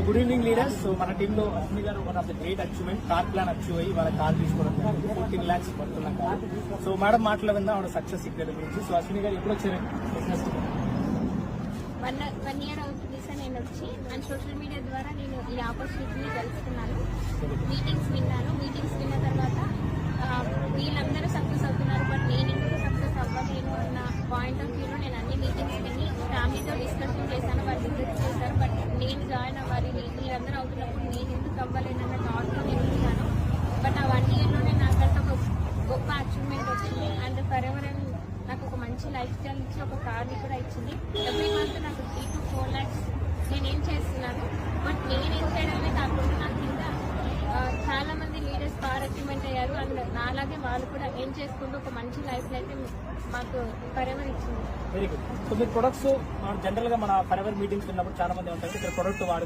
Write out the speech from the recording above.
Good evening leaders. So మన టీంలో అశ్విని గారు one of the great achievement car plan achieve అయ్యి వాళ్ళ కార్ తీసుకోవడం 14 lakhs పడుతున్న కార్. సో మేడం మాటలో విందాం ఆవిడ సక్సెస్ సీక్రెట్ గురించి. సో అశ్విని గారు ఎప్పుడు వచ్చారు బిజినెస్? 1 year అవుతుంది సార్ నేను వచ్చి. అండ్ సోషల్ మీడియా ద్వారా నేను ఈ ఆపర్చునిటీని తెలుసుకున్నాను, మీటింగ్స్ విన్న తర్వాత వీళ్ళందరూ సక్సెస్ అవుతున్నారు, బట్ నేను ఎందుకు సక్సెస్ అవ్వలేను అన్న పాయింట్ ఆఫ్ వ్యూలో నేను అన్ని మీటింగ్స్ విని ఫ్యామిలీతో డిస్కషన్ చేశాను. వాళ్ళు డిస్కస్ చేశారు, బట్ నేను జాయిన్ అవ్వాలి, వీళ్ళందరూ అవుతున్నప్పుడు నేను ఎందుకు అవ్వలేను అన్న థాట్తో నేను ఉన్నాను. బట్ ఆ 1 yearలోనే నాకంటే ఒక గొప్ప అచీవ్మెంట్ వచ్చింది. అండ్ ఫర్ ఎవర్ నాకు ఒక మంచి లైఫ్ స్టైల్ ఇచ్చి ఒక కార్ని కూడా ఇచ్చింది. ఎవ్రీ మంత్ నాకు 3 to 4 lakhs నేనేం చేస్తున్నాను. బట్ నేనేం చేయడమే కాకుండా నా కింద చాలా మంది లీడర్స్ కార్ అచీవ్మెంట్ అయ్యారు. అండ్ నాలాగే వాళ్ళు కూడా ఏం చేసుకుంటూ ఒక మంచి లైఫ్ అయితే మాకు ఫర్ ఎవర్ ఇచ్చింది. Very good. సో మీరు ప్రొడక్ట్స్ జనరల్ గా మన ఫర్ ఎవర్ మీటింగ్స్ ఉన్నప్పుడు చాలా మంది ఉంటారు ఇక్కడ ప్రొడక్ట్ వాడు